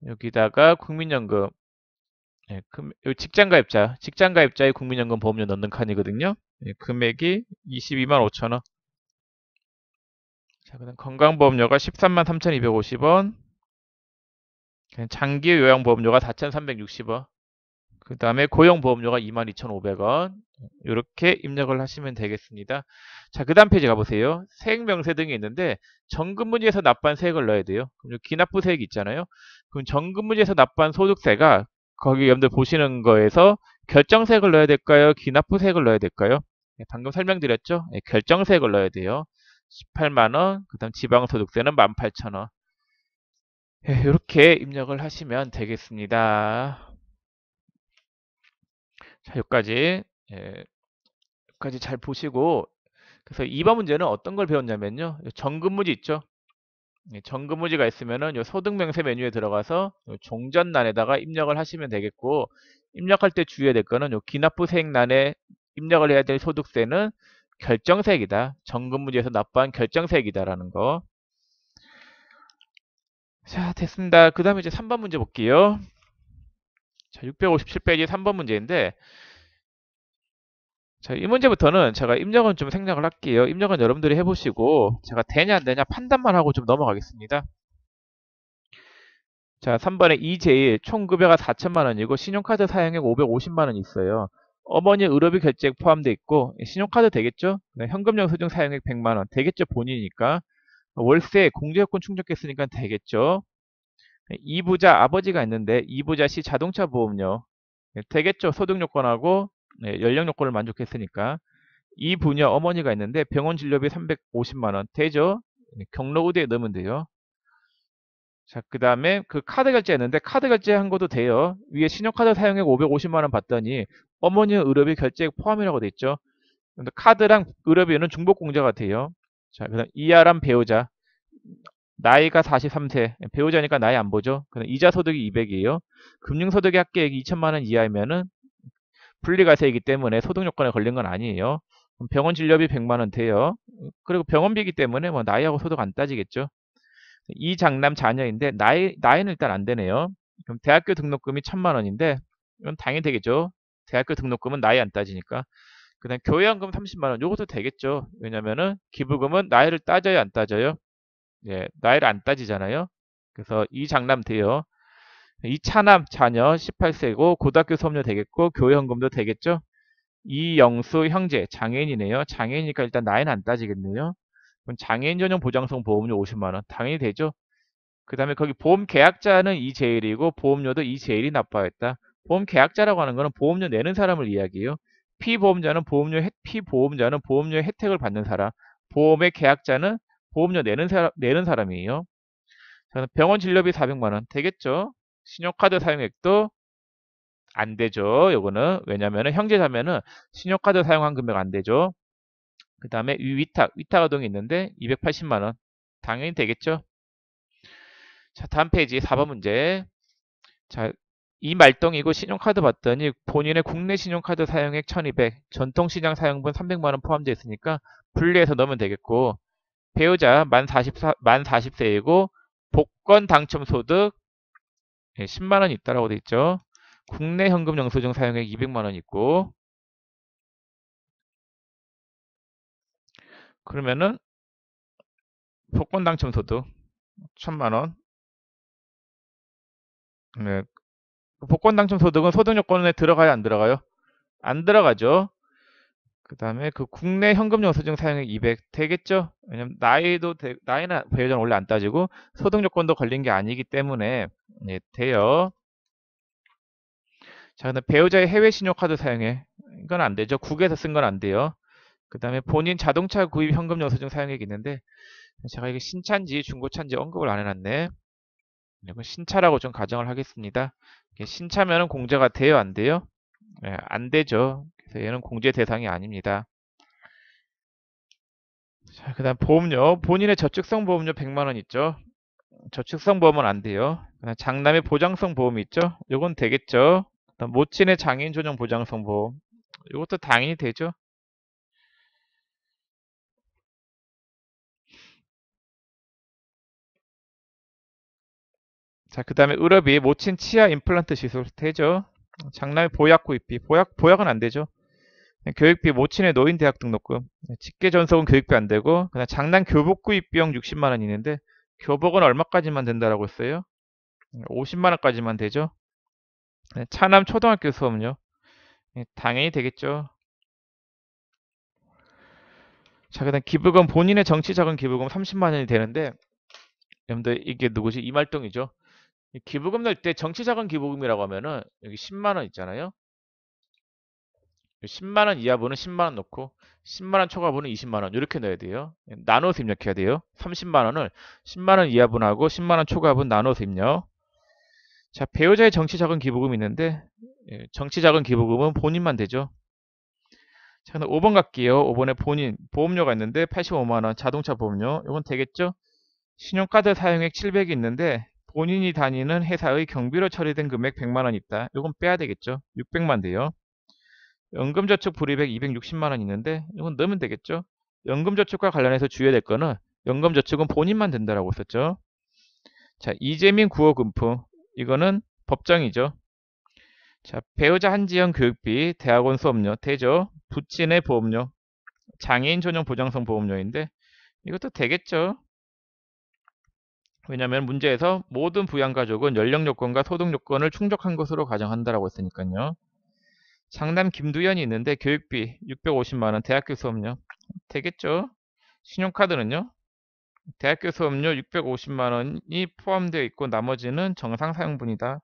여기다가 국민연금 직장가입자의 국민연금 보험료 넣는 칸이거든요. 금액이 22만 5천 원. 자, 그다음 건강보험료가 13만 3,250원. 장기요양보험료가 4,360원. 그 다음에 고용보험료가 22,500원. 이렇게 입력을 하시면 되겠습니다. 자, 그 다음 페이지 가보세요. 세액명세 등이 있는데 정근무지에서 납부한 세액을 넣어야 돼요. 그럼 기납부세액이 있잖아요. 그럼 정근무지에서 납부한 소득세가 거기 여러분들 보시는 거에서 결정세액을 넣어야 될까요? 기납부세액을 넣어야 될까요? 방금 설명드렸죠? 결정세액을 넣어야 돼요. 18만원, 그 다음 지방소득세는 18,000원. 이렇게 입력을 하시면 되겠습니다. 자, 여기까지, 여기까지 잘 보시고, 그래서 2번 문제는 어떤 걸 배웠냐면요. 정근무지 있죠. 정근무지가 있으면은 요 소득명세 메뉴에 들어가서 요 종전란에다가 입력을 하시면 되겠고, 입력할 때 주의해야 될 거는 요 기납부세액란에 입력을 해야 될 소득세는 결정세액이다. 정근무지에서 납부한 결정세액이다라는 거. 자, 됐습니다. 그 다음에 이제 3번 문제 볼게요. 자, 657페이지 3번 문제인데, 자, 이 문제부터는 제가 입력은 좀 생략을 할게요. 입력은 여러분들이 해보시고, 제가 되냐 안 되냐 판단만 하고 좀 넘어가겠습니다. 자, 3번에 이제일 총 급여가 4천만 원이고 신용카드 사용액 550만 원이 있어요. 어머니 의료비 결제액 포함되어 있고 신용카드 되겠죠? 네, 현금 영수증 사용액 100만 원 되겠죠? 본인이니까. 월세 공제요건 충족했으니까 되겠죠? 네, 이부자 아버지가 있는데 이부자 시 자동차 보험료 네, 되겠죠? 소득 요건하고 네, 연령 요건을 만족했으니까. 이부녀 어머니가 있는데 병원 진료비 350만 원 되죠? 네, 경로우대에 넣으면 돼요. 자, 그 다음에 그 카드 결제했는데 카드 결제한 것도 돼요. 위에 신용카드 사용액 550만 원 봤더니 어머니 의료비 결제액 포함이라고 돼 있죠. 근데 카드랑 의료비는 중복공제가 돼요. 자, 그다음 이하람 배우자 나이가 43세 배우자니까 나이 안 보죠. 그다음 이자 소득이 200이에요. 금융소득의 합계액이 2천만 원 이하이면은 분리과세이기 때문에 소득 요건에 걸린 건 아니에요. 그럼 병원 진료비 100만 원 돼요. 그리고 병원비이기 때문에 뭐 나이하고 소득 안 따지겠죠. 이 장남 자녀인데 나이는 일단 안 되네요. 그럼 대학교 등록금이 1천만 원인데 이건 당연히 되겠죠. 대학교 등록금은 나이 안 따지니까. 그다음 교회연금 30만 원 요것도 되겠죠. 왜냐면은 기부금은 나이를 따져야 안 따져요. 예, 나이를 안 따지잖아요. 그래서 이 장남 돼요. 이 차남 자녀 18세고 고등학교 수업료 되겠고 교회연금도 되겠죠. 이영수 형제 장애인이네요. 장애인이니까 일단 나이는 안 따지겠네요. 그럼 장애인 전용 보장성 보험료 50만 원 당연히 되죠. 그 다음에 거기 보험 계약자는 이제일이고 보험료도 이제일이 납부하였다. 보험 계약자라고 하는 거는 보험료 내는 사람을 이야기해요. 피보험자는 보험료의 혜택을 받는 사람. 보험의 계약자는 보험료 내는 사람이에요. 저는 병원 진료비 400만 원 되겠죠. 신용카드 사용액도 안 되죠. 요거는 왜냐면은 형제자매는 신용카드 사용한 금액 안 되죠. 그 다음에 위탁아동이 있는데 280만 원 당연히 되겠죠. 자, 다음 페이지 4번 문제. 자, 이 말동이고 신용카드 봤더니 본인의 국내 신용카드 사용액 1200, 전통시장 사용분 300만 원 포함되어 있으니까 분리해서 넣으면 되겠고 배우자 만 40세이고 복권 당첨 소득 10만 원 있다라고 돼 있죠. 국내 현금 영수증 사용액 200만 원 있고 그러면은 복권 당첨 소득 1000만 원. 네. 복권 당첨 소득은 소득 요건에 들어가요, 안 들어가요? 안 들어가죠. 그 다음에 그 국내 현금 영수증 사용액 200 되겠죠? 왜냐면 나이는 배우자는 원래 안 따지고 소득 요건도 걸린 게 아니기 때문에 네, 돼요. 자, 근데 배우자의 해외 신용카드 사용액 이건 안 되죠. 국에서 쓴 건 안 돼요. 그 다음에 본인 자동차 구입 현금 영수증 사용액이 있는데 제가 이게 신차인지 중고차인지 언급을 안 해놨네. 이건 신차라고 좀 가정을 하겠습니다. 이게 신차면은 공제가 돼요, 안 돼요? 네, 안 되죠. 그래서 얘는 공제 대상이 아닙니다. 자, 그다음 보험료. 본인의 저축성 보험료 100만 원 있죠. 저축성 보험은 안 돼요. 그다음 장남의 보장성 보험이 있죠. 요건 되겠죠. 그다음 모친의 장애인 전용 보장성 보험. 이것도 당연히 되죠. 자, 그다음에 의료비 모친 치아 임플란트 시술 되죠. 장남의 보약 구입비. 보약은 안 되죠. 교육비 모친의 노인 대학 등록금. 직계 전속은 교육비 안 되고 그다음 장남 교복 구입 비용 60만 원 있는데 교복은 얼마까지만 된다라고 했어요? 50만 원까지만 되죠. 차남 초등학교 수업료. 당연히 되겠죠. 자, 그다음 기부금 본인의 정치자금 기부금 30만 원이 되는데 여러분들 이게 누구지? 이말동이죠. 기부금 낼 때 정치자금 기부금이라고 하면은 여기 10만 원 있잖아요. 10만 원 이하분은 10만 원 넣고 10만 원 초과분은 20만 원 이렇게 넣어야 돼요. 나눠서 입력해야 돼요. 30만 원을 10만 원 이하분하고 10만 원 초과분 나눠서 입력. 자, 배우자의 정치자금 기부금이 있는데 정치자금 기부금은 본인만 되죠. 자, 그럼 5번 갈게요. 5번에 본인 보험료가 있는데 85만원 자동차 보험료. 이건 되겠죠? 신용카드 사용액 700이 있는데 본인이 다니는 회사의 경비로 처리된 금액 100만원 있다. 이건 빼야 되겠죠? 600만 돼요. 연금저축 불이백 260만원 있는데 이건 넣으면 되겠죠? 연금저축과 관련해서 주의해야 될 거는 연금저축은 본인만 된다라고 썼죠. 자, 이재민 구호금품 이거는 법정이죠. 자, 배우자 한지연 교육비, 대학원 수업료, 대죠. 부친의 보험료, 장애인 전용 보장성 보험료인데 이것도 되겠죠. 왜냐하면 문제에서 모든 부양가족은 연령 요건과 소득 요건을 충족한 것으로 가정한다라고 했으니까요. 장남 김두현이 있는데 교육비 650만원, 대학교 수업료 되겠죠. 신용카드는요. 대학교 수업료 650만원이 포함되어 있고 나머지는 정상 사용분이다.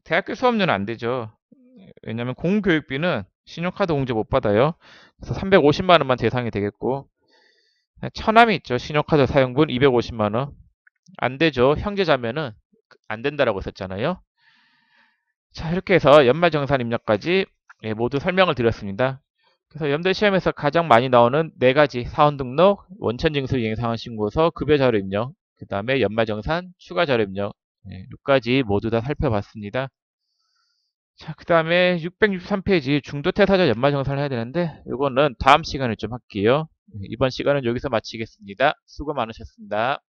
대학교 수업료는 안 되죠. 왜냐하면 공교육비는 신용카드 공제 못 받아요. 그래서 350만원만 대상이 되겠고 처남이 있죠. 신용카드 사용분 250만원 안 되죠. 형제자매는 안 된다라고 썼잖아요. 자, 이렇게 해서 연말정산 입력까지 모두 설명을 드렸습니다. 그래서 연대 시험에서 가장 많이 나오는 4가지 사원 등록, 원천징수 이행상환 신고서, 급여 자료 입력, 그 다음에 연말정산, 추가 자료 입력 6가지 모두 다 살펴봤습니다. 자, 그 다음에 663페이지 중도태사자 연말정산을 해야 되는데 이거는 다음 시간에 좀 할게요. 이번 시간은 여기서 마치겠습니다. 수고 많으셨습니다.